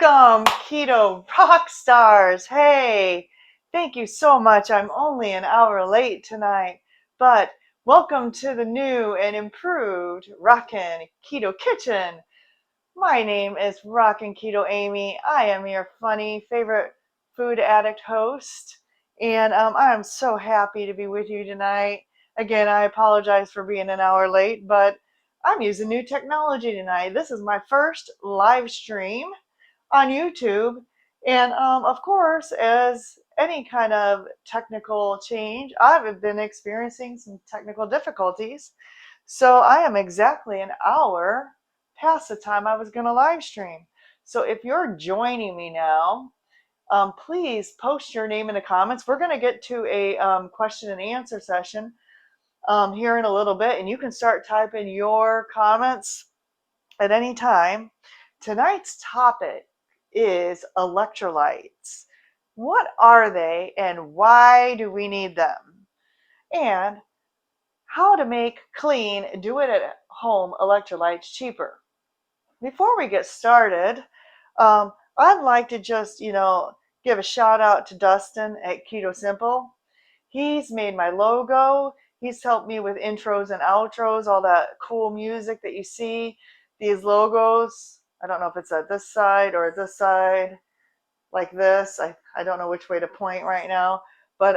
Welcome, Keto rock stars. Hey, thank you so much. I'm only an hour late tonight, but welcome to the new and improved Rockin Keto Kitchen. My name is Rockin Keto Amy. I am your funny favorite food addict host, and I am so happy to be with you tonight. Again, I apologize for being an hour late, but I'm using new technology tonight. This is my first live stream on YouTube. And of course, as any kind of technical change, I've been experiencing some technical difficulties. So I am exactly an hour past the time I was going to live stream. So if you're joining me now, please post your name in the comments. We're going to get to a question and answer session here in a little bit, and you can start typing your comments at any time. Tonight's topic is electrolytes. What are they and why do we need them? And how to make clean, do it at home electrolytes cheaper. Before we get started, I'd like to just, give a shout out to Dustin at Keto Simple. He's made my logo. He's helped me with intros and outros, all that cool music that you see. These logos, I don't know if it's at this side or this side, like this. I don't know which way to point right now. But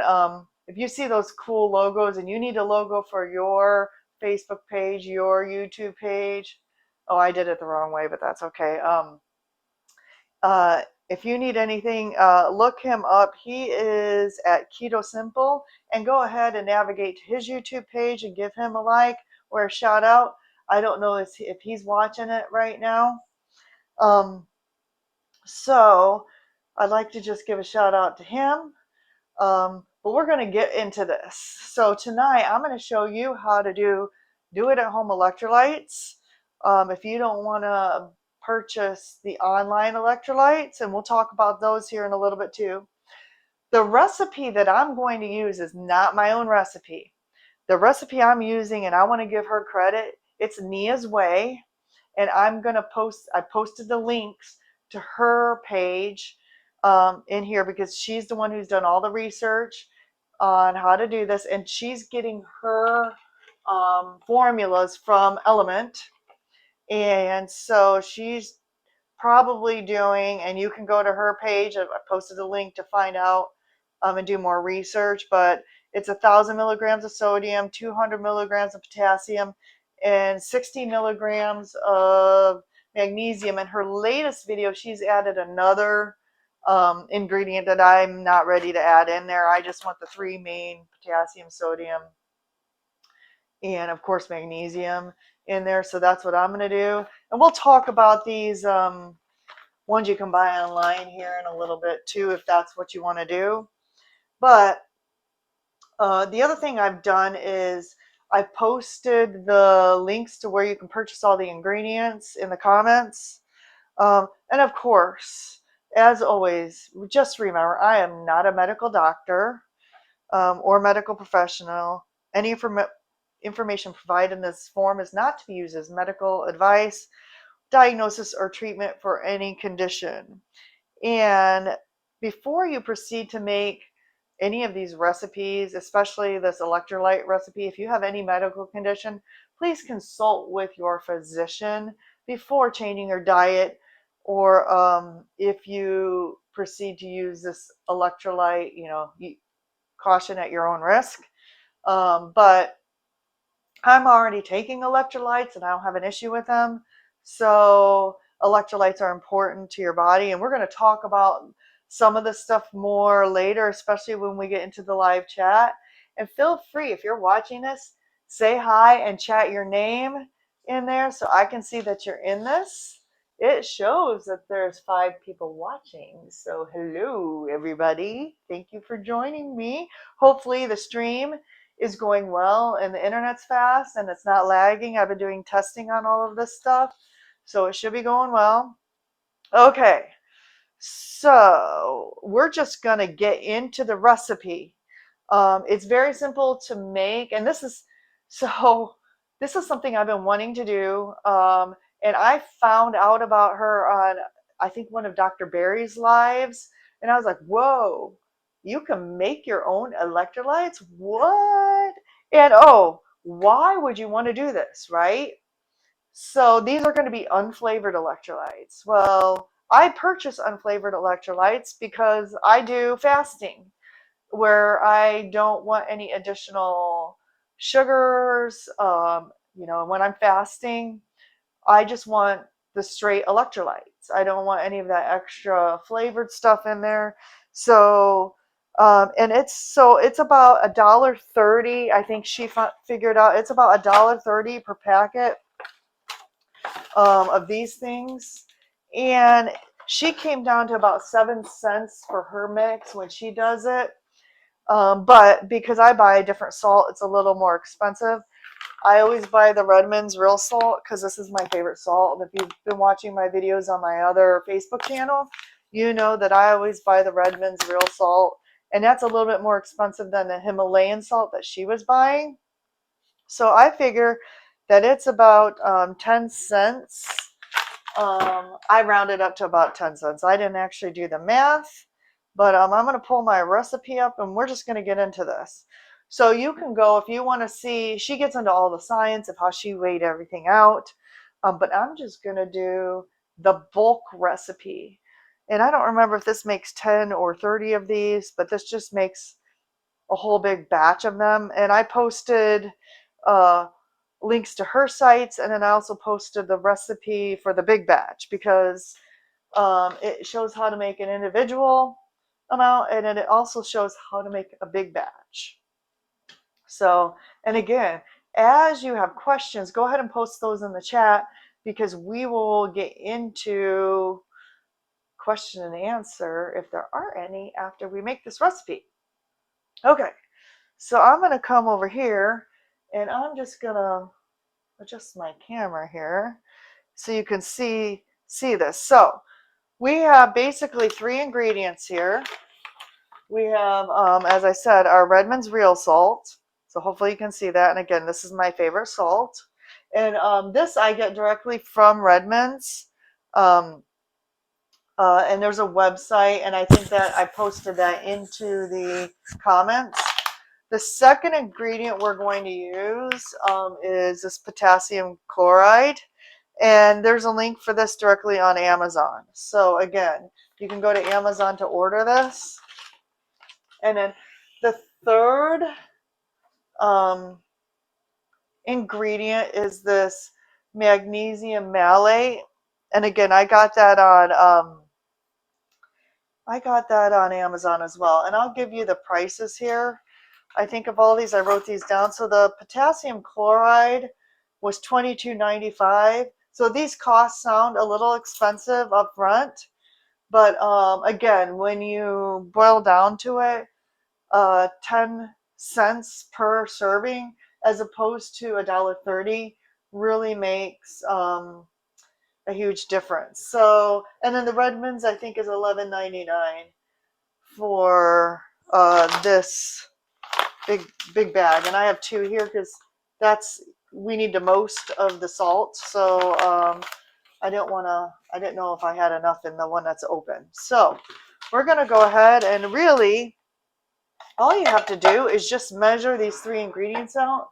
if you see those cool logos and you need a logo for your Facebook page, your YouTube page, oh, I did it the wrong way, but that's okay. If you need anything, look him up. He is at Keto Simple, and go ahead and navigate to his YouTube page and give him a like or a shout out. I don't know if he's watching it right now. So I'd like to just give a shout out to him. But we're going to get into this. So tonight I'm going to show you how to do it at home electrolytes. If you don't want to purchase the online electrolytes, and we'll talk about those here in a little bit too. The recipe that I'm going to use is not my own recipe. The recipe I'm using, and I want to give her credit, it's Neah's Way, and I posted the links to her page in here because she's the one who's done all the research on how to do this, and she's getting her formulas from Element. And so she's probably doing, and you can go to her page. I posted a link to find out and do more research, but it's 1,000 milligrams of sodium, 200 milligrams of potassium, and 60 milligrams of magnesium. In her latest video, she's added another ingredient that I'm not ready to add in there. I just want the three main: potassium, sodium, and of course magnesium in there. So that's what I'm going to do. And we'll talk about these ones you can buy online here in a little bit too, if that's what you want to do. But the other thing I've done is I posted the links to where you can purchase all the ingredients in the comments. And of course, as always, just remember, I am not a medical doctor or medical professional. Any information provided in this form is not to be used as medical advice, diagnosis, or treatment for any condition. And before you proceed to make any of these recipes, especially this electrolyte recipe, if you have any medical condition, please consult with your physician before changing your diet, or if you proceed to use this electrolyte, caution at your own risk. But I'm already taking electrolytes and I don't have an issue with them. So electrolytes are important to your body, and we're going to talk about some of this stuff more later, especially when we get into the live chat. And feel free, if you're watching this, say hi and chat your name in there so I can see that you're in this. It shows that there's 5 people watching. So hello, everybody. Thank you for joining me. Hopefully the stream is going well and the internet's fast and it's not lagging. I've been doing testing on all of this stuff, so it should be going well. Okay, so we're just going to get into the recipe. It's very simple to make, and this is something I've been wanting to do. And I found out about her on, I think one of Dr. Barry's lives, and I was like, whoa, you can make your own electrolytes? What? And oh, why would you want to do this, right? So these are going to be unflavored electrolytes. Well, I purchase unflavored electrolytes because I do fasting where I don't want any additional sugars. When I'm fasting, I just want the straight electrolytes. I don't want any of that extra flavored stuff in there. So, and it's about $1.30. I think she figured out it's about $1.30 per packet of these things. And she came down to about 7 cents for her mix when she does it. But because I buy a different salt, it's a little more expensive. I always buy the Redmond's real salt because this is my favorite salt. And if you've been watching my videos on my other Facebook channel, you know that I always buy the Redmond's real salt. And that's a little bit more expensive than the Himalayan salt that she was buying. So I figure that it's about 10 cents. I rounded up to about 10 cents. I didn't actually do the math, but I'm going to pull my recipe up and we're just going to get into this. So you can go if you want to see, she gets into all the science of how she weighed everything out, but I'm just going to do the bulk recipe. And I don't remember if this makes 10 or 30 of these, but this just makes a whole big batch of them. And I posted links to her sites, and then I also posted the recipe for the big batch because it shows how to make an individual amount, and then it also shows how to make a big batch. So, and again, as you have questions, go ahead and post those in the chat because we will get into question and answer if there are any after we make this recipe. Okay, so I'm going to come over here and I'm just going to adjust my camera here so you can see this. So we have basically 3 ingredients here. We have, as I said, our Redmond's real salt. So hopefully you can see that. And again, this is my favorite salt. And this I get directly from Redmond's. And there's a website, and I think that I posted that into the comments. The second ingredient we're going to use is this potassium chloride. And there's a link for this directly on Amazon. So again, you can go to Amazon to order this. And then the third ingredient is this magnesium malate. And again, I got that on Amazon as well. And I'll give you the prices here. I think of all these, I wrote these down. So the potassium chloride was $22.95. So these costs sound a little expensive up front. But again, when you boil down to it, 10 cents per serving as opposed to $1.30 really makes a huge difference. So, and then the Redmond's I think is $11.99 for this big bag, and I have 2 here because we need the most of the salt. So I didn't know if I had enough in the one that's open. So we're gonna go ahead and really all you have to do is just measure these 3 ingredients out.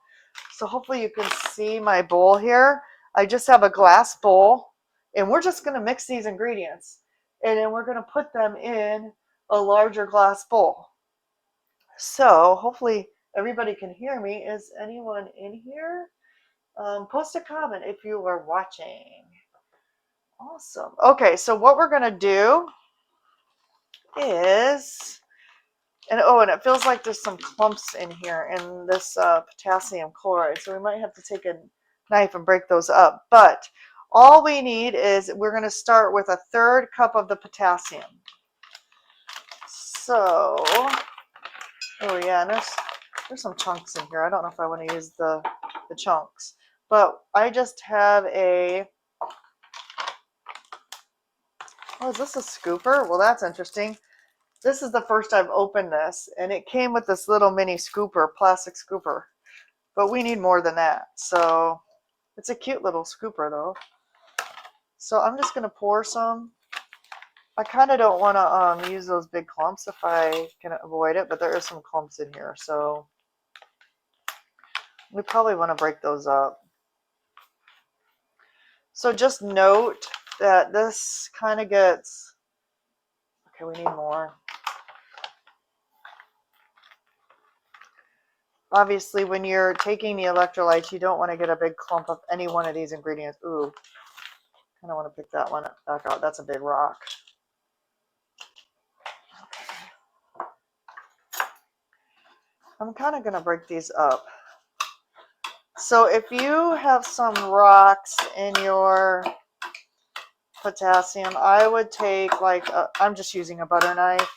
So hopefully you can see my bowl here. I just have a glass bowl, and we're just going to mix these ingredients. And then we're going to put them in a larger glass bowl. So hopefully everybody can hear me. Is anyone in here? Post a comment if you are watching. Awesome. Okay, so what we're going to do is... And it feels like there's some clumps in here in this potassium chloride. So we might have to take a knife and break those up. But all we need is we're going to start with 1/3 cup of the potassium. So, oh yeah, and there's some chunks in here. I don't know if I want to use the chunks. But I just have a... Oh, is this a scooper? Well, that's interesting. This is the first I've opened this, and it came with this little mini scooper, plastic scooper. But we need more than that. So it's a cute little scooper, though. So I'm just going to pour some. I kind of don't want to use those big clumps if I can avoid it, but there is some clumps in here, so we probably want to break those up. So just note that this kind of gets, okay, we need more. Obviously, when you're taking the electrolytes, you don't want to get a big clump of any one of these ingredients. Ooh, kind of want to pick that one back out. That's a big rock. I'm kind of going to break these up. So if you have some rocks in your potassium, I would take like, I'm just using a butter knife.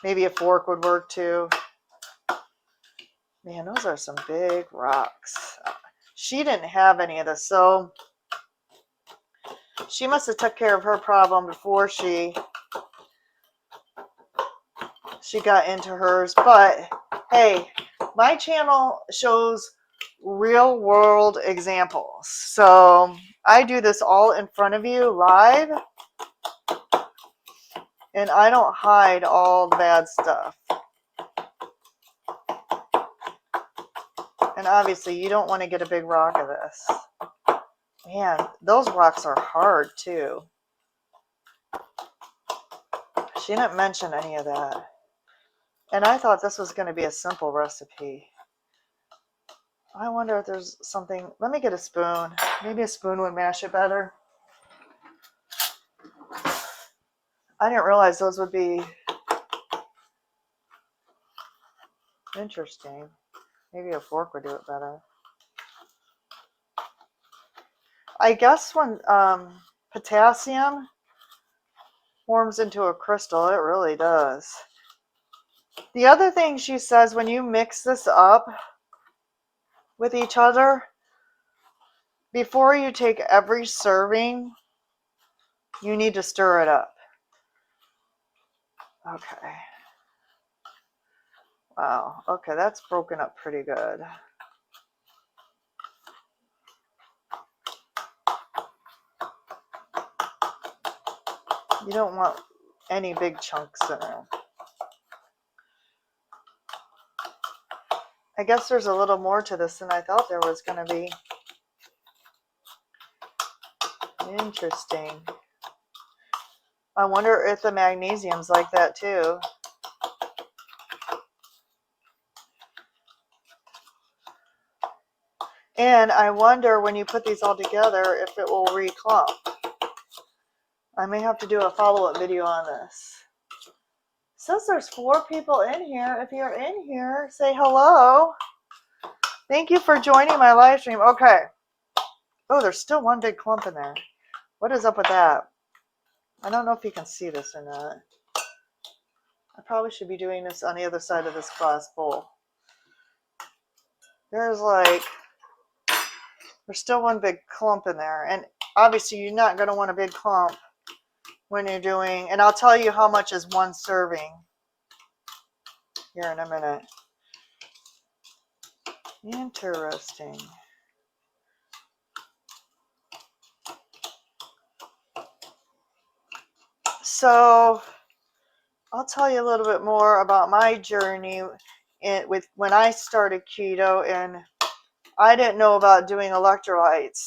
Maybe a fork would work too. Man, those are some big rocks. She didn't have any of this, so she must have took care of her problem before she got into hers. But hey, my channel shows real world examples. So I do this all in front of you live, and I don't hide all the bad stuff. And obviously you don't want to get a big rock of this. Man, those rocks are hard too. She didn't mention any of that. And I thought this was going to be a simple recipe. I wonder if there's something. Let me get a spoon. Maybe a spoon would mash it better. I didn't realize those would be interesting. Maybe a fork would do it better. I guess when potassium forms into a crystal, it really does. The other thing she says, when you mix this up with each other, before you take every serving, you need to stir it up. Okay. Wow. Okay, that's broken up pretty good. You don't want any big chunks in there. I guess there's a little more to this than I thought there was going to be. Interesting. I wonder if the magnesium's like that too. And I wonder when you put these all together if it will reclump. I may have to do a follow-up video on this. Since there's 4 people in here, if you're in here, say hello. Thank you for joining my live stream. Okay. Oh, there's still one big clump in there. What is up with that? I don't know if you can see this or not. I probably should be doing this on the other side of this glass bowl. There's still one big clump in there. And obviously you're not going to want a big clump when you're doing, and I'll tell you how much is one serving here in a minute. Interesting. So I'll tell you a little bit more about my journey with when I started keto, and I didn't know about doing electrolytes.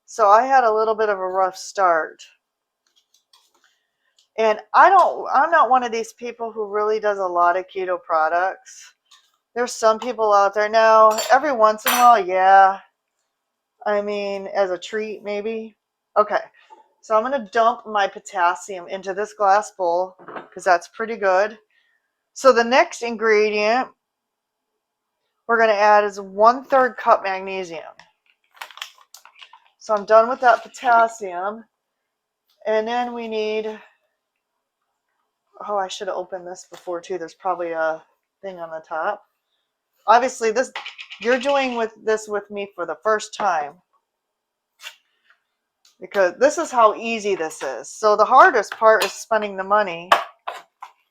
So I had a little bit of a rough start. And I'm not one of these people who really does a lot of keto products. There's some people out there now, every once in a while, yeah. I mean, as a treat, maybe. Okay, so I'm going to dump my potassium into this glass bowl because that's pretty good. So the next ingredient we're going to add is 1/3 cup magnesium. So I'm done with that potassium. And then we need, oh, I should have opened this before too. There's probably a thing on the top. Obviously, you're doing this with me for the first time, because this is how easy this is. So the hardest part is spending the money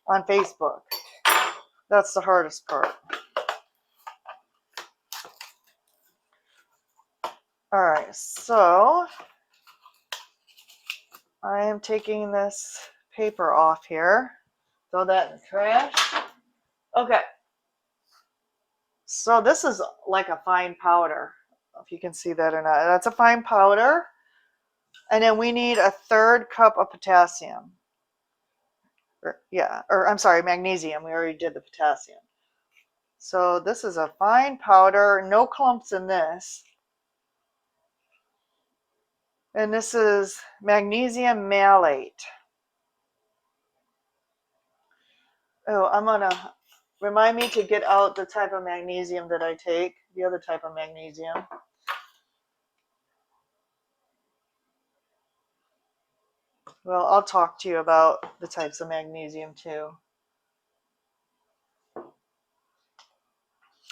on Facebook. That's the hardest part. All right, so I am taking this paper off here. Throw that in the trash. Okay. So this is like a fine powder. I don't know if you can see that or not. That's a fine powder. And then we need a 1/3 cup of potassium. Or I'm sorry, magnesium. We already did the potassium. So this is a fine powder, no clumps in this. And this is magnesium malate. Oh, I'm gonna remind me to get out the type of magnesium that I take, the other type of magnesium. Well, I'll talk to you about the types of magnesium too.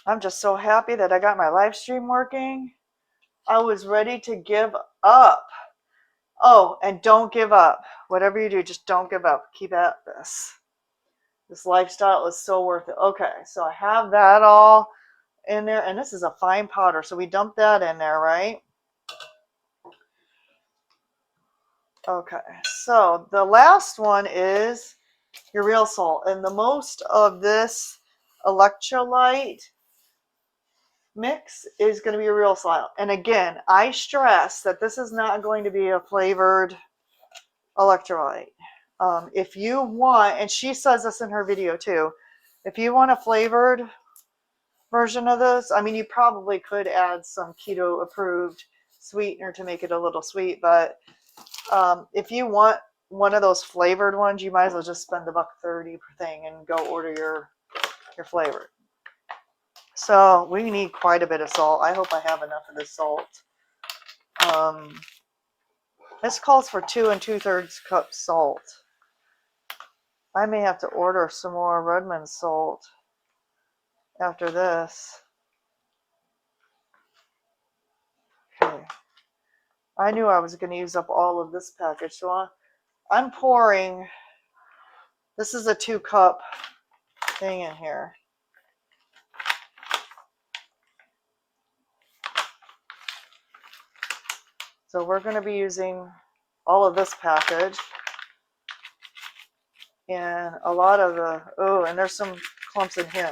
I'm just so happy that I got my live stream working. I was ready to give up. Oh, and don't give up. Whatever you do, just don't give up. Keep at this. This lifestyle is so worth it. Okay, so I have that all in there, and this is a fine powder, so we dump that in there, right? Okay, so the last one is your real salt, and the most of this electrolyte mix is going to be a real salt. And again, I stress that this is not going to be a flavored electrolyte. If you want, and she says this in her video too, if you want a flavored version of this, I mean, you probably could add some keto approved sweetener to make it a little sweet, but if you want one of those flavored ones, you might as well just spend $1.30 per thing and go order your flavored. So we need quite a bit of salt. I hope I have enough of this salt. This calls for 2 2/3 cups salt. I may have to order some more Redmond salt after this. Okay. I knew I was going to use up all of this package, so I'm pouring. This is a 2-cup thing in here. So we're going to be using all of this package. And a lot of the, oh, and there's some clumps in here.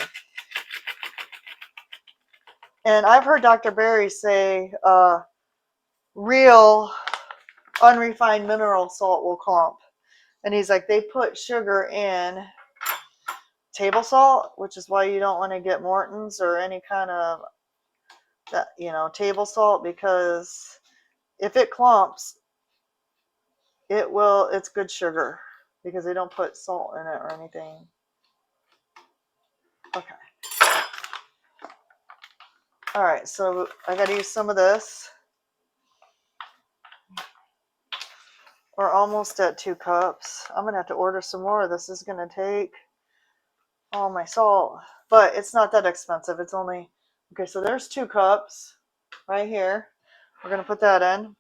And I've heard Dr. Berry say real unrefined mineral salt will clump. And he's like, they put sugar in table salt, which is why you don't want to get Morton's or any kind of, table salt, because if it clumps, it's good sugar because they don't put salt in it or anything. Okay. All right, so I got to use some of this. We're almost at 2 cups. I'm going to have to order some more. This is going to take all my salt, but it's not that expensive. It's only, okay, so there's 2 cups right here. We're going to put that in.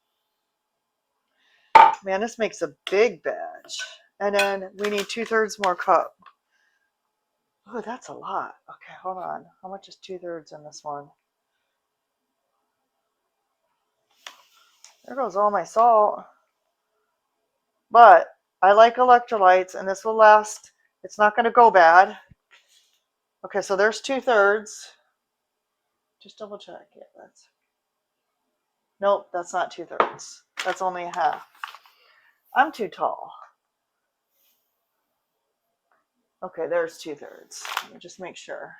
Man, this makes a big batch. And then we need 2/3 more cup. Oh, that's a lot. Okay, hold on. How much is 2/3 in this one? There goes all my salt. But I like electrolytes, and this will last. It's not going to go bad. Okay, so there's 2/3. Just double check. Yeah, nope, that's not 2/3. That's only a half. I'm too tall. Okay, there's 2/3. Let me just make sure.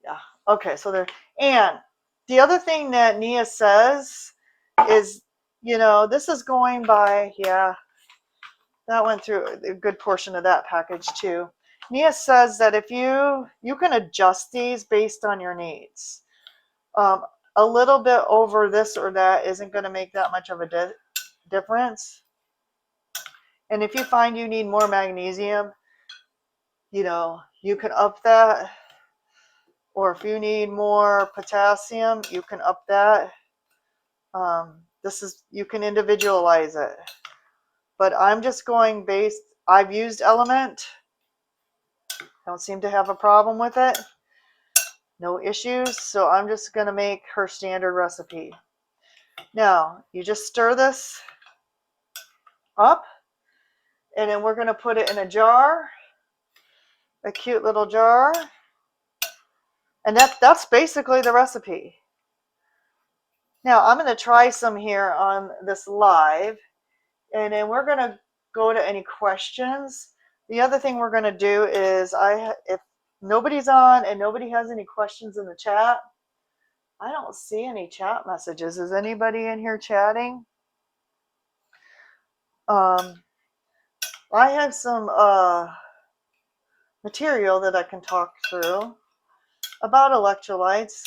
Yeah. Okay, so there. And the other thing that Neah says is, this is going by, yeah, that went through a good portion of that package too. Neah says that if you can adjust these based on your needs. A little bit over this or that isn't going to make that much of a difference. And if you find you need more magnesium, you can up that. Or if you need more potassium, you can up that. You can individualize it. But I'm just going based, I've used Element. Don't seem to have a problem with it. No issues. So I'm just going to make her standard recipe. Now, you just stir this up. And then we're going to put it in a jar, a cute little jar. And that's basically the recipe. Now I'm going to try some here on this live, and then we're going to go to any questions. The other thing we're going to do is if nobody's on and nobody has any questions in the chat, I don't see any chat messages. Is anybody in here chatting? I have some material that I can talk through about electrolytes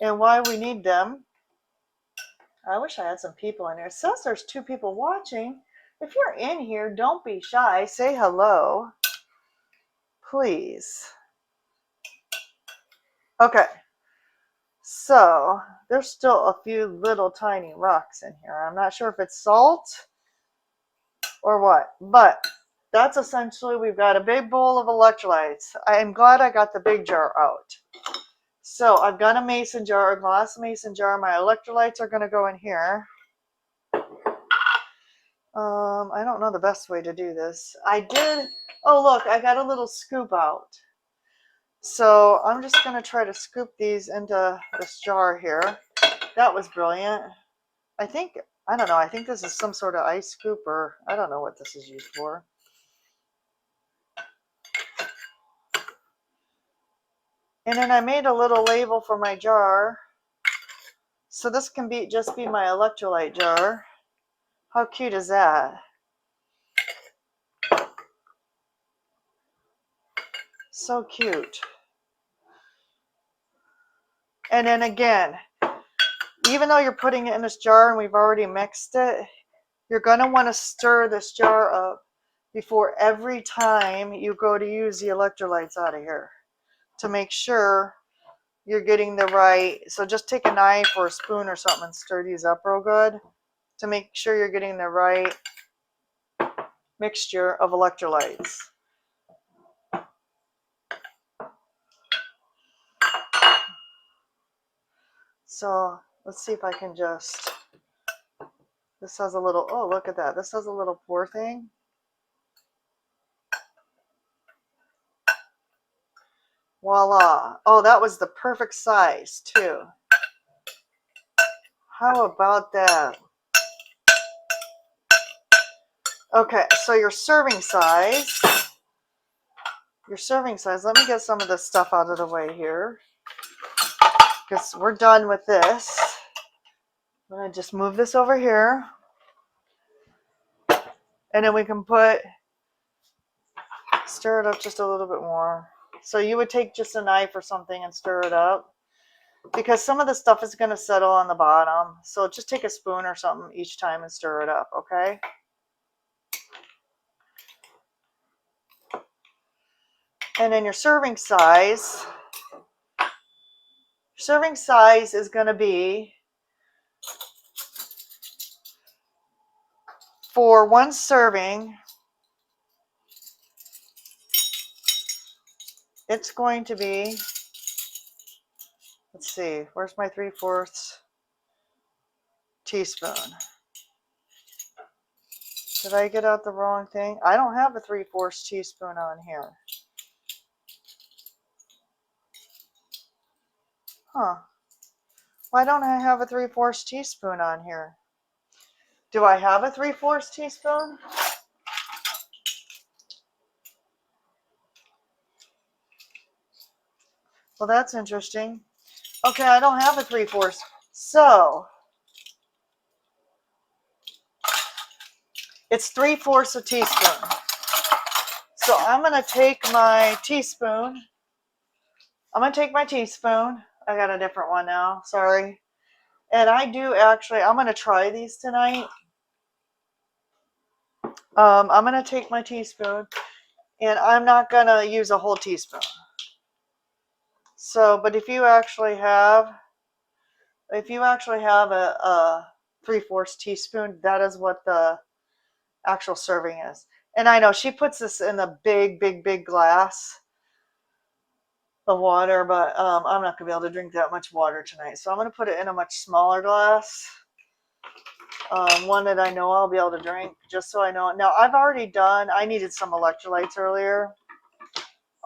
and why we need them. I wish I had some people in here. It says there's 2 people watching. If you're in here, don't be shy. Say hello, please. Okay. So there's still a few little tiny rocks in here. I'm not sure if it's salt or what, but that's essentially, we've got a big bowl of electrolytes. I am glad I got the big jar out. So I've got a mason jar, a glass mason jar. My electrolytes are going to go in here. I don't know the best way to do this. Oh look, I got a little scoop out. So I'm just going to try to scoop these into this jar here. That was brilliant. I don't know, I think this is some sort of ice scoop, or I don't know what this is used for. And then I made a little label for my jar. So this can just be my electrolyte jar. How cute is that? So cute. And then again, even though you're putting it in this jar and we've already mixed it, you're going to want to stir this jar up before every time you go to use the electrolytes out of here to make sure you're getting the right. So just take a knife or a spoon or something and stir these up real good to make sure you're getting the right mixture of electrolytes. So let's see if I can just, this has a little, oh look at that, this has a little pour thing. Voila. Oh, that was the perfect size too. How about that? Okay, so your serving size, let me get some of this stuff out of the way here, because we're done with this. I'm going to just move this over here, and then we can stir it up just a little bit more. So you would take just a knife or something and stir it up, because some of the stuff is going to settle on the bottom. So just take a spoon or something each time and stir it up, okay? And then your serving size is going to be, for one serving, it's going to be, let's see, where's my 3/4 teaspoon? Did I get out the wrong thing? I don't have a 3/4 teaspoon on here. Huh. Why don't I have a 3/4 teaspoon on here? Do I have a 3/4 teaspoon? Well, that's interesting. Okay, I don't have a 3/4. So it's 3/4 a teaspoon. So I'm going to take my teaspoon. I got a different one now. Sorry. And I'm going to try these tonight. I'm going to take my teaspoon, and I'm not going to use a whole teaspoon. So, but if you actually have a 3/4 teaspoon, that is what the actual serving is. And I know she puts this in a big glass of water, but I'm not gonna be able to drink that much water tonight. So I'm gonna put it in a much smaller glass. one that I know I'll be able to drink, just so I know. Now, I needed some electrolytes earlier.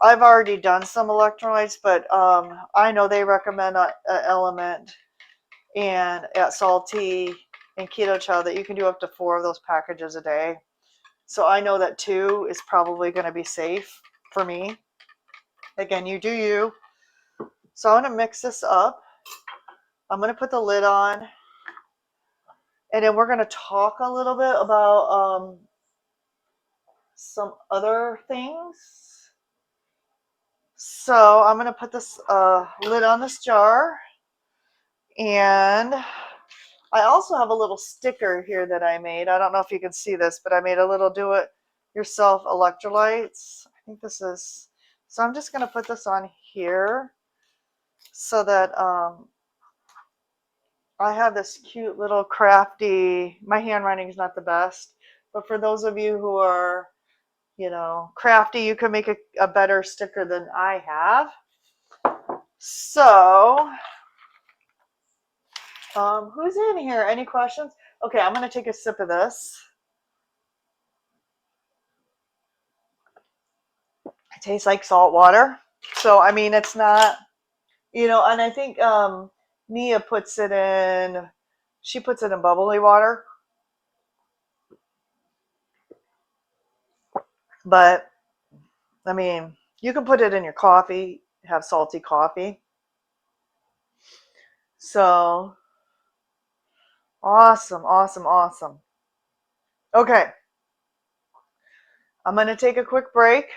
I've already done some electrolytes, but I know they recommend Element and at Salty and Keto Chow that you can do up to 4 of those packages a day. So I know that 2 is probably going to be safe for me. Again, you do you. So I'm going to mix this up. I'm going to put the lid on. And then we're going to talk a little bit about some other things. So I'm going to put this lid on this jar. And I also have a little sticker here that I made. I don't know if you can see this, but I made a little do-it-yourself electrolytes. I think this is, so I'm just going to put this on here so that I have this cute little crafty, my handwriting is not the best, but for those of you who are, crafty, you can make a better sticker than I have. So, who's in here? Any questions? Okay, I'm going to take a sip of this. It tastes like salt water. So, I mean, it's not, and I think Neah she puts it in bubbly water. But, I mean, you can put it in your coffee, have salty coffee. So, awesome, awesome, awesome. Okay. I'm going to take a quick break.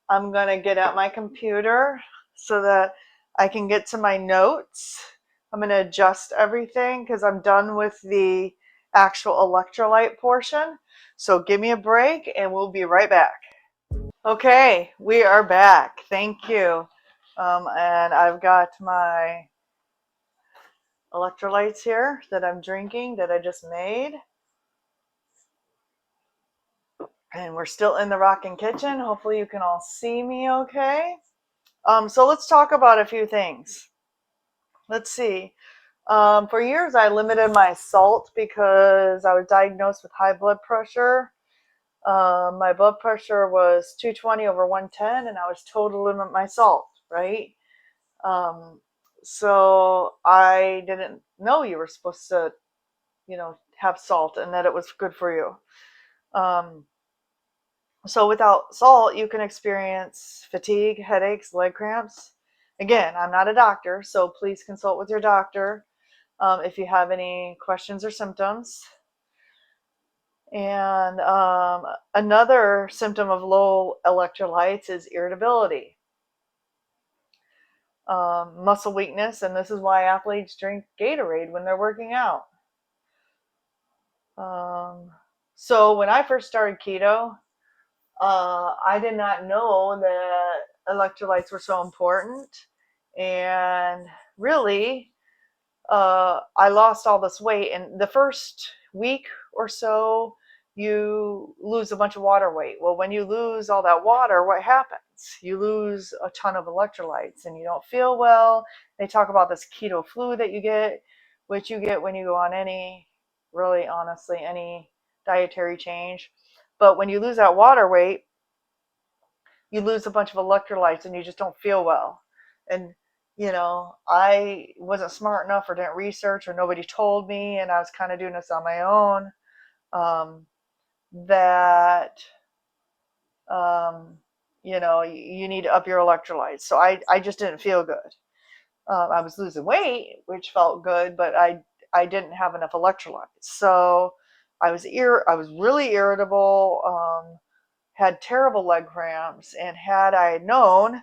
I'm going to get out my computer so that I can get to my notes. I'm going to adjust everything because I'm done with the actual electrolyte portion. So give me a break and we'll be right back. Okay, we are back. Thank you. And I've got my electrolytes here that I'm drinking that I just made. And we're still in the Rockin kitchen. Hopefully you can all see me okay. So let's talk about a few things. Let's see. For years, I limited my salt because I was diagnosed with high blood pressure. My blood pressure was 220 over 110, and I was told to limit my salt, right? So I didn't know you were supposed to, have salt and that it was good for you. So without salt, you can experience fatigue, headaches, leg cramps. Again, I'm not a doctor, so please consult with your doctor if you have any questions or symptoms. And another symptom of low electrolytes is irritability, muscle weakness, and this is why athletes drink Gatorade when they're working out. So when I first started keto, I did not know that electrolytes were so important. And really, I lost all this weight. And the first week or so, you lose a bunch of water weight. Well, when you lose all that water, what happens? You lose a ton of electrolytes and you don't feel well. They talk about this keto flu that you get, which you get when you go on any dietary change. But when you lose that water weight, you lose a bunch of electrolytes and you just don't feel well. And, I wasn't smart enough or didn't research or nobody told me, and I was kind of doing this on my own, that, you need to up your electrolytes. So I just didn't feel good. I was losing weight, which felt good, but I didn't have enough electrolytes. So I was really irritable, had terrible leg cramps, and had I known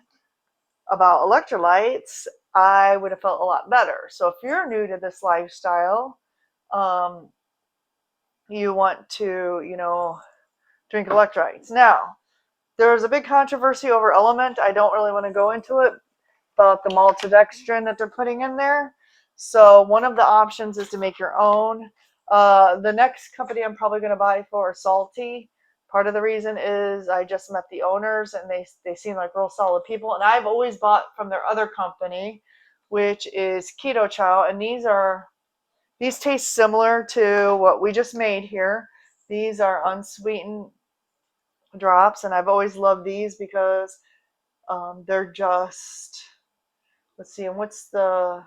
about electrolytes, I would have felt a lot better. So if you're new to this lifestyle, you want to, drink electrolytes. Now, there's a big controversy over Element. I don't really want to go into it, about the maltodextrin that they're putting in there. So one of the options is to make your own. The next company I'm probably going to buy for is Salty. Part of the reason is I just met the owners and they seem like real solid people. And I've always bought from their other company, which is Keto Chow. And these These taste similar to what we just made here. These are unsweetened drops, and I've always loved these because they're just, let's see, and what's the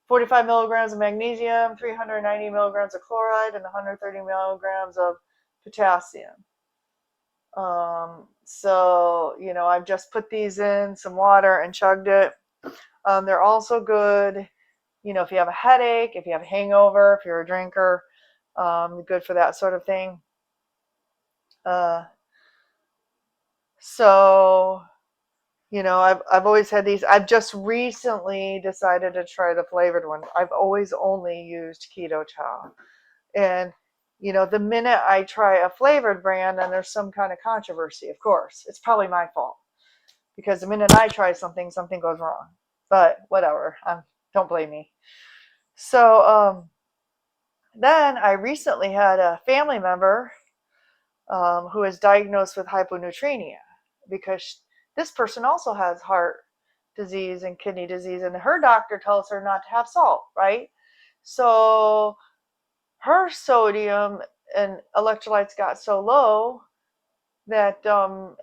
45 milligrams of magnesium, 390 milligrams of chloride, and 130 milligrams of potassium. So, you know, I've just put these in some water and chugged it. They're also good, you know, if you have a headache, if you have a hangover, if you're a drinker, good for that sort of thing. So, you know, I've always had these. I've just recently decided to try the flavored one. I've always only used keto chow. And, you know, the minute I try a flavored brand and there's some kind of controversy, of course, it's probably my fault. Because the minute I try something, something goes wrong. But whatever, don't blame me. So then I recently had a family member who is diagnosed with hyponatremia because this person also has heart disease and kidney disease, and her doctor tells her not to have salt, right? So her sodium and electrolytes got so low that,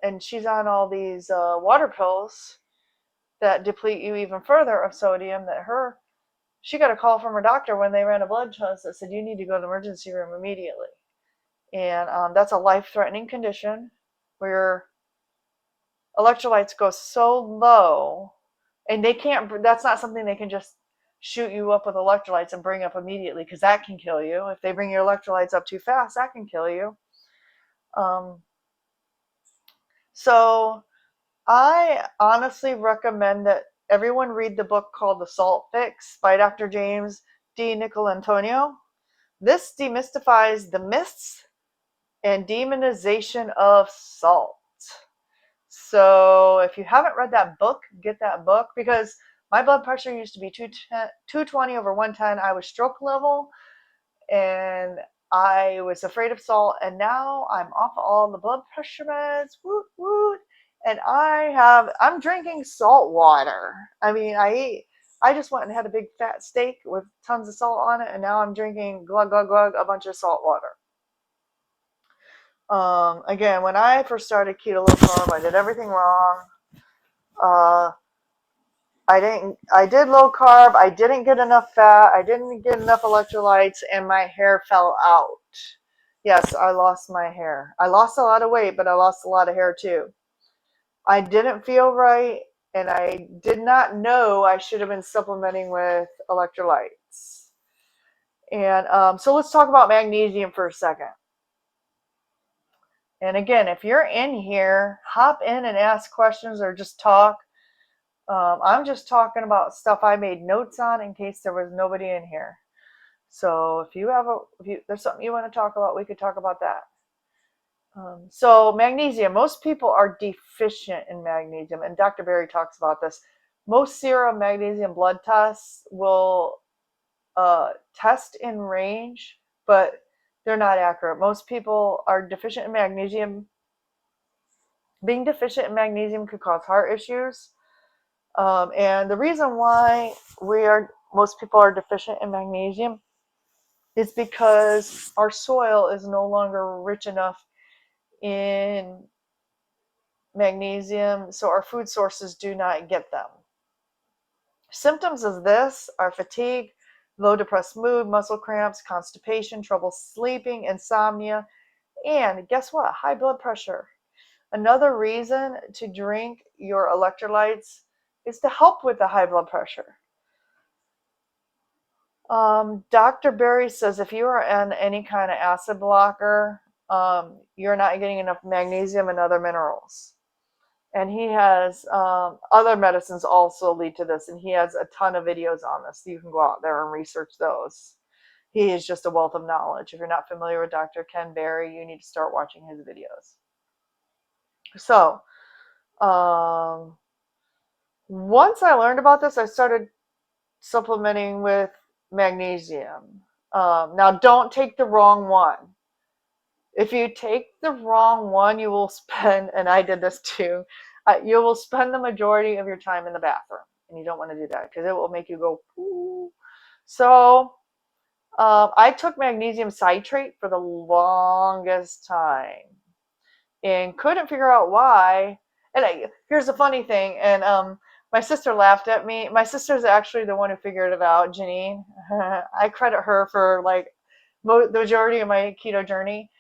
and she's on all these water pills that deplete you even further of sodium, that she got a call from her doctor when they ran a blood test that said you need to go to the emergency room immediately. And that's a life-threatening condition where electrolytes go so low, and they can't, that's not something they can just shoot you up with electrolytes and bring up immediately, because that can kill you. If they bring your electrolytes up too fast, that can kill you. So I honestly recommend that everyone read the book called The Salt Fix by Dr. James D. Nicolantonio. This demystifies the myths and demonization of salt. So if you haven't read that book, get that book, because my blood pressure used to be 220 over 110. I was stroke level, and I was afraid of salt, and now I'm off all the blood pressure meds. Woot woot. And I'm drinking salt water. I mean, I just went and had a big fat steak with tons of salt on it, and now I'm drinking glug glug glug a bunch of salt water. Again, when I first started keto low carb, I did everything wrong. I did low carb. I didn't get enough fat. I didn't get enough electrolytes, and my hair fell out. Yes, I lost my hair. I lost a lot of weight, but I lost a lot of hair too. I didn't feel right, and I did not know I should have been supplementing with electrolytes. And so let's talk about magnesium for a second. And again, if you're in here, hop in and ask questions or just talk. I'm just talking about stuff I made notes on in case there was nobody in here. So if there's something you want to talk about, we could talk about that. So magnesium, most people are deficient in magnesium, and Dr. Berry talks about this. Most serum magnesium blood tests will test in range, but they're not accurate. Most people are deficient in magnesium. Being deficient in magnesium could cause heart issues. And the reason why most people are deficient in magnesium is because our soil is no longer rich enough in magnesium, so our food sources do not get them. Symptoms of this are fatigue, low depressed mood, muscle cramps, constipation, trouble sleeping, insomnia, and guess what? High blood pressure. Another reason to drink your electrolytes is to help with the high blood pressure. Dr. Berry says if you are on any kind of acid blocker, you're not getting enough magnesium and other minerals. And he has other medicines also lead to this, and he has a ton of videos on this. You can go out there and research those. He is just a wealth of knowledge. If you're not familiar with Dr. Ken Berry, you need to start watching his videos. So, once I learned about this, I started supplementing with magnesium. Now, don't take the wrong one. If you take the wrong one, you will spend, and I did this too, you will spend the majority of your time in the bathroom. And you don't want to do that because it will make you go, poo. So, I took magnesium citrate for the longest time and couldn't figure out why. And here's the funny thing, and my sister laughed at me. My sister's actually the one who figured it out, Janine. I credit her for like the majority of my keto journey.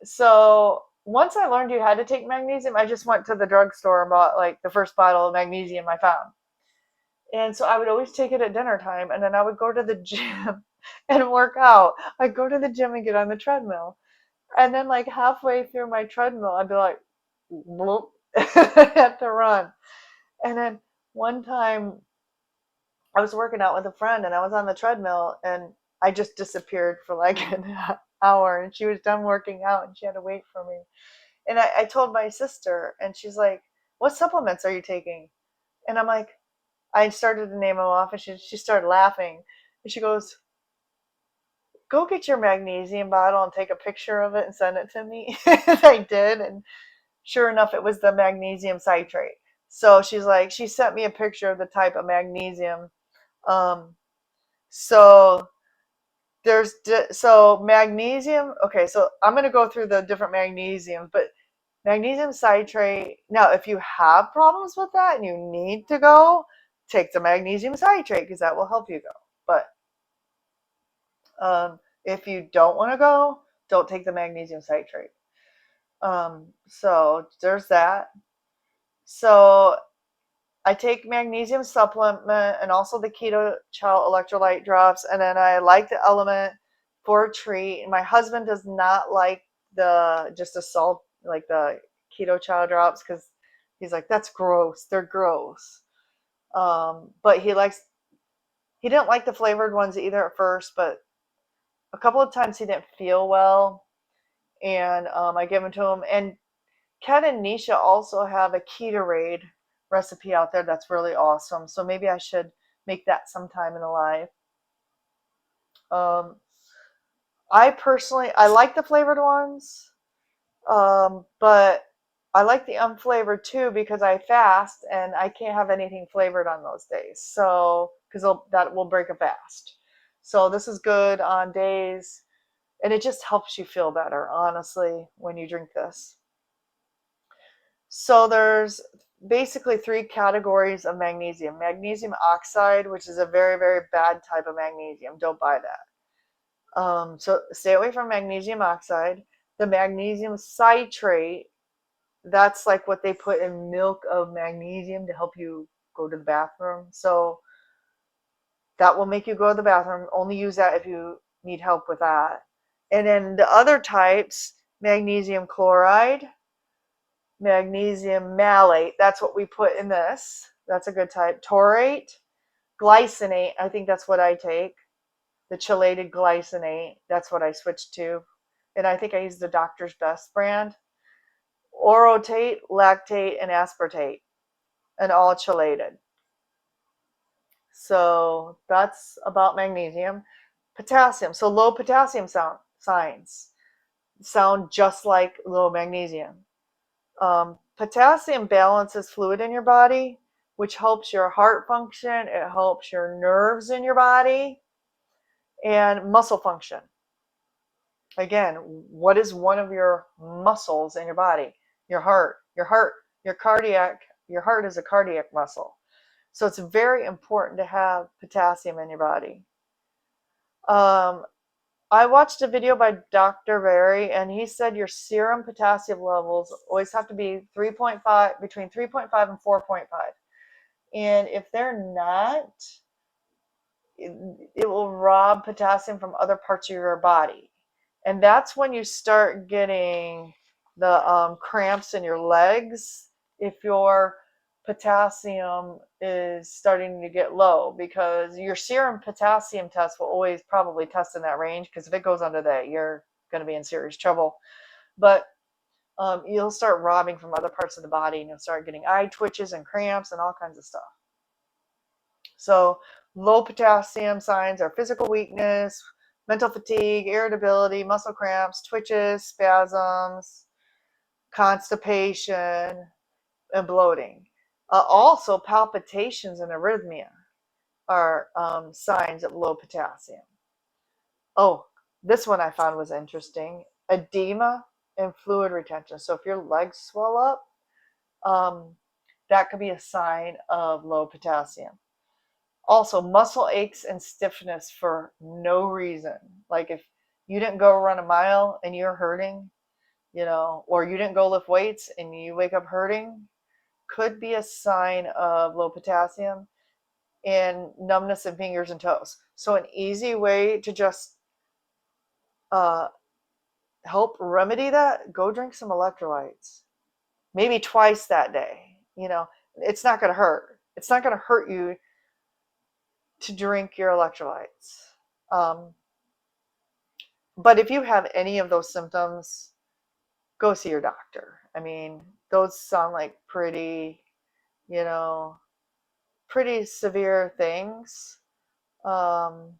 So once I learned you had to take magnesium, I just went to the drugstore and bought like the first bottle of magnesium I found. And so I would always take it at dinner time, and then I would go to the gym and work out. I'd go to the gym and get on the treadmill. And then like halfway through my treadmill, I'd be like, whoop, I have to run. And then one time I was working out with a friend and I was on the treadmill and I just disappeared for like an hour and she was done working out and she had to wait for me. And I told my sister and she's like, what supplements are you taking? And I'm like, I started to name them off and she started laughing. And she goes, go get your magnesium bottle and take a picture of it and send it to me. And I did. And sure enough, it was the magnesium citrate. So she's like, she sent me a picture of the type of magnesium. Um, so so magnesium. Okay, so I'm going to go through the different magnesiums, but magnesium citrate. Now, if you have problems with that and you need to go, take the magnesium citrate because that will help you go. But if you don't want to go, don't take the magnesium citrate. So there's that. So I take magnesium supplement and also the Keto Chow electrolyte drops, and then I like the Element for a treat. My husband does not like the just the salt, like the Keto Chow drops, because he's like, that's gross. They're gross. But he didn't like the flavored ones either at first, but a couple of times he didn't feel well, and I gave them to him. And Kat and Nisha also have a Ketorade recipe out there that's really awesome. So maybe I should make that sometime in the life. Um, I like the flavored ones, but I like the unflavored too because I fast and I can't have anything flavored on those days. So because that will break a fast. So this is good on days, and it just helps you feel better, honestly, when you drink this. So there's basically three categories of magnesium. Magnesium oxide, which is a very, very bad type of magnesium. Don't buy that. So stay away from magnesium oxide. The magnesium citrate, that's like what they put in milk of magnesium to help you go to the bathroom. So that will make you go to the bathroom. Only use that if you need help with that. And then the other types, magnesium chloride, magnesium malate, that's what we put in this. That's a good type. Taurate, glycinate, I think that's what I take. The chelated glycinate, that's what I switched to. And I think I use the Doctor's Best brand. Orotate, lactate, and aspartate, and all chelated. So that's about magnesium. Potassium, so low potassium signs sound just like low magnesium. Potassium balances fluid in your body, which helps your heart function. It helps your nerves in your body and muscle function. Again, what is one of your muscles in your body? Your heart. Your heart is a cardiac muscle. So it's very important to have potassium in your body. I watched a video by Dr. Berry, and he said your serum potassium levels always have to be 3.5, between 3.5 and 4.5. And if they're not, it will rob potassium from other parts of your body. And that's when you start getting the cramps in your legs if your potassium is starting to get low, because your serum potassium test will always probably test in that range, because if it goes under that, you're going to be in serious trouble. But you'll start robbing from other parts of the body, and you'll start getting eye twitches and cramps and all kinds of stuff. So low potassium signs are physical weakness, mental fatigue, irritability, muscle cramps, twitches, spasms, constipation, and bloating. Also, palpitations and arrhythmia are signs of low potassium. Oh, this one I found was interesting. Edema and fluid retention. So if your legs swell up, that could be a sign of low potassium. Also, muscle aches and stiffness for no reason. Like if you didn't go run a mile and you're hurting, or you didn't go lift weights and you wake up hurting, could be a sign of low potassium. And numbness in fingers and toes. So an easy way to just uh, help remedy that, go drink some electrolytes. Maybe twice that day. It's not going to hurt. It's not going to hurt you to drink your electrolytes. But if you have any of those symptoms, go see your doctor. I mean, those sound like pretty severe things. And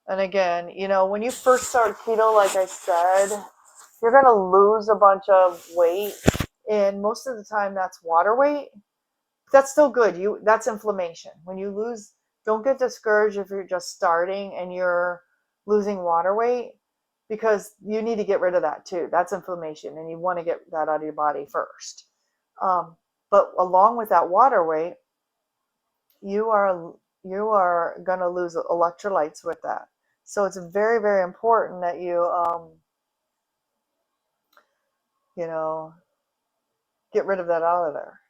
again, when you first start keto, like I said, you're going to lose a bunch of weight. And most of the time that's water weight. That's still good. That's inflammation. When you lose, don't get discouraged if you're just starting and you're losing water weight, because you need to get rid of that too. That's inflammation, and you want to get that out of your body first. But along with that water weight, you are going to lose electrolytes with that. So it's very, very important that you get rid of that out of there.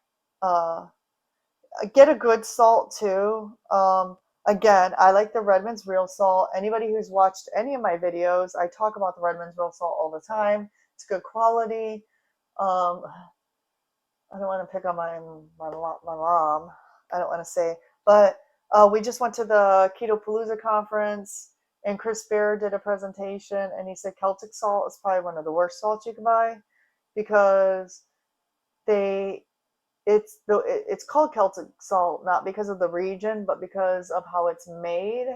Get a good salt too. Again, I like the Redmond's Real Salt. Anybody who's watched any of my videos, I talk about the Redmond's Real Salt all the time. It's good quality. I don't want to pick on my mom. I don't want to say, but we just went to the Keto Palooza conference, and Chris Bear did a presentation, and he said Celtic salt is probably one of the worst salts you can buy, because it's called Celtic salt not because of the region, but because of how it's made,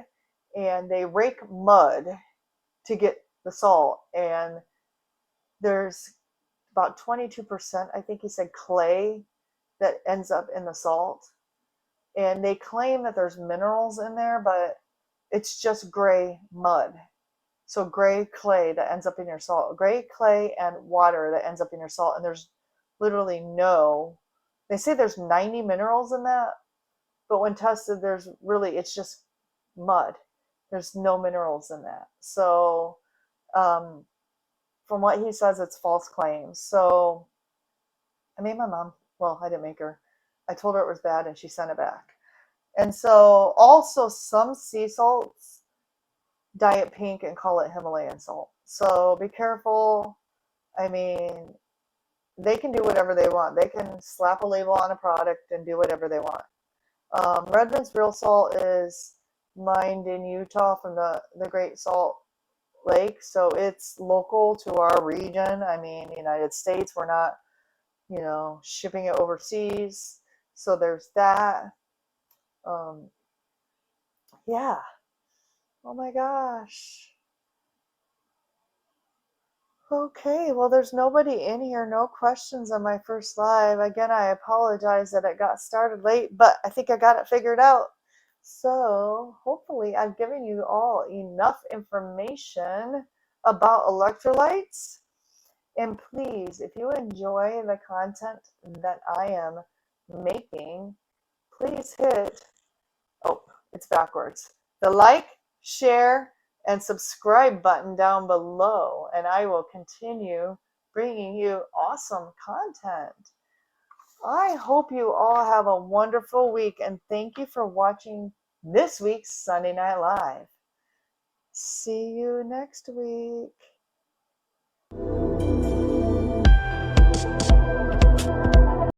and they rake mud to get the salt, and there's about 22%, I think he said, clay that ends up in the salt. And they claim that there's minerals in there, but it's just gray mud. So gray clay that ends up in your salt, gray clay and water that ends up in your salt. And there's literally they say there's 90 minerals in that, but when tested, it's just mud. There's no minerals in that. So from what he says, it's false claims. So I made my mom, well, I didn't make her. I told her it was bad and she sent it back. And so also some sea salts dye it pink and call it Himalayan salt. So be careful. I mean, they can do whatever they want. They can slap a label on a product and do whatever they want. Redmond's Real Salt is mined in Utah from the Great Salt Lake. So it's local to our region. I mean, United States, we're not, shipping it overseas. So there's that. Yeah. Oh my gosh. Okay, well, there's nobody in here, no questions on my first live. Again, I apologize that it got started late, but I think I got it figured out. So hopefully I've given you all enough information about electrolytes. And please, if you enjoy the content that I am making, please hit, it's backwards, the like, share, and subscribe button down below, and I will continue bringing you awesome content. I hope you all have a wonderful week, and thank you for watching this week's Sunday Night Live. See you next week.